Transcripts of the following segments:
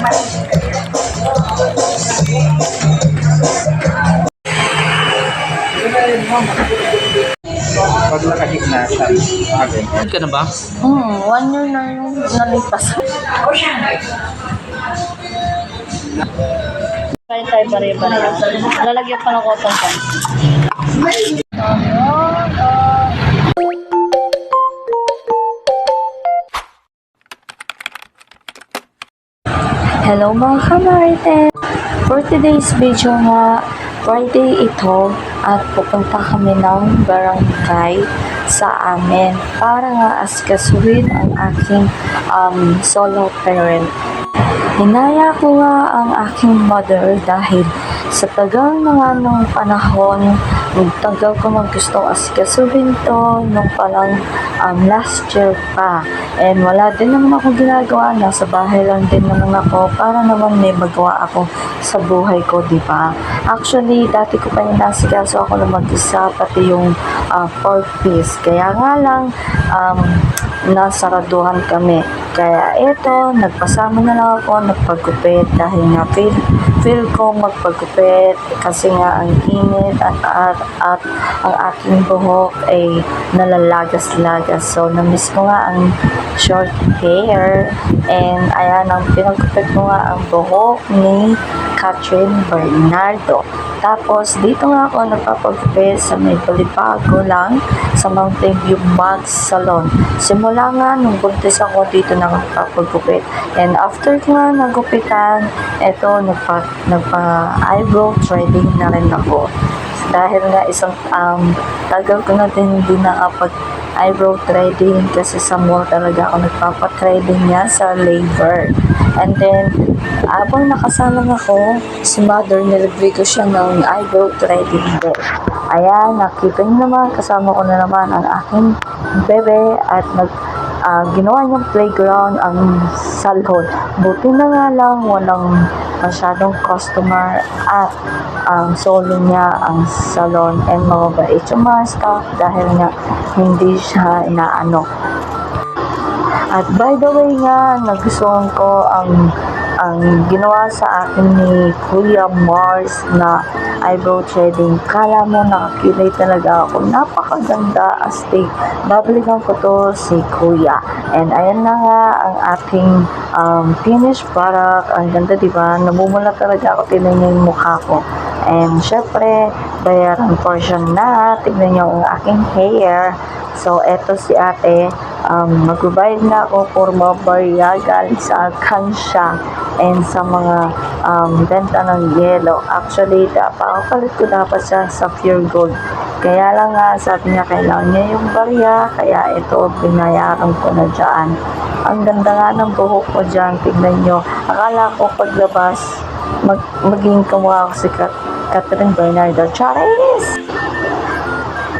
Pag nakahit na siya, Ka na ba? 1 year na yung nalipas. Kaya tayo bari-bari. Lalagyan pa ng cotton pants. Hello mga kamarites! For today's video nga, Friday ito at pupunta kami ng barangay sa amin para nga asikasuhin ang aking solo parent. Hinaya ko nga ang aking mother dahil sa tagal na nga ng panahon, tagal ko nang gustong asikasuhin to nung palang last year pa. And wala din naman ako ginagawa, nasa bahay lang din naman ako para naman may magawa ako sa buhay ko, di ba? Actually, dati ko pa inasikaso ako na mag-isa, pati yung 4-piece. Kaya nga lang, nasaraduhan kami. Kaya eto, nagpasama na lang ako, nagpagupit dahil nga feel ko magpagupit kasi nga ang init at ang aking buhok ay nalalagas-lagas. So, namiss ko nga ang short hair and ayan, ang pinagupit ko nga ang buhok ni Catherine Bernardo. Tapos, dito nga ako nagpapagupit sa may Balibago lang sa Mountain View Max Salon. Simula nga, nung buntis ako, dito na nagpapagupit. And after ko nga nagupitan, eto, nagpa-eyebrow threading na rin ako. Dahil nga isang tagal ko na din hindi nakapag-eyebrow threading kasi sa mall talaga ako nagpapa-threading niya sa labor. And then, habang nakasama ako, si mother, nilagay ko siya ng eyebrow threading din. Ayan, nakita niyo naman, kasama ko na naman ang aking bebe at ginawa niyang playground ang salon. Buti na nga lang, walang masyadong customer at solo niya ang salon and mababait yung mga staff dahil nga hindi siya inaano. At by the way nga, nagustuhan ko ang ginawa sa akin ni Kuya Mars na eyebrow threading. Kala mo nakakilay talaga ako. Napakaganda, astig. Babalikan ko to si Kuya. And ayan na nga ang ating finished product. Ang ganda, diba? Namumula talaga ako. Tignan niyo yung mukha ko. And syempre, bayaran portion na. Tignan niyo ang aking hair. So, eto si ate. Magbabayad na ako for mabarya galing sa kansya and sa mga benta ng yelo. Actually, papalit ko dapat siya sa pure gold. Kaya lang nga, sabi niya kailangan niya yung barya. Kaya ito, binayaran ko na dyan. Ang ganda nga ng buhok ko dyan. Tignan nyo. Akala ko paglabas, maging kamukha ako si Catherine Bernardo. Charis!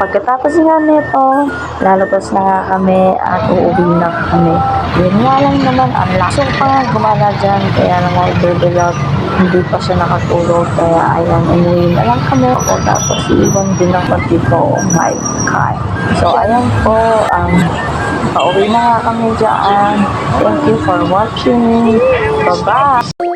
Pagkatapos nga nito, lalabas na nga kami at uuwi na kami. Yun nga lang naman, ang laso pa nga gumana dyan, kaya naman i-develop, hindi pa siya nakatulog. Kaya ayan, umuwi na lang kami ako, tapos iwan din ang pati ko. Oh my God. So ayan po, pauwi na nga kami dyan. Thank you for watching. Bye-bye!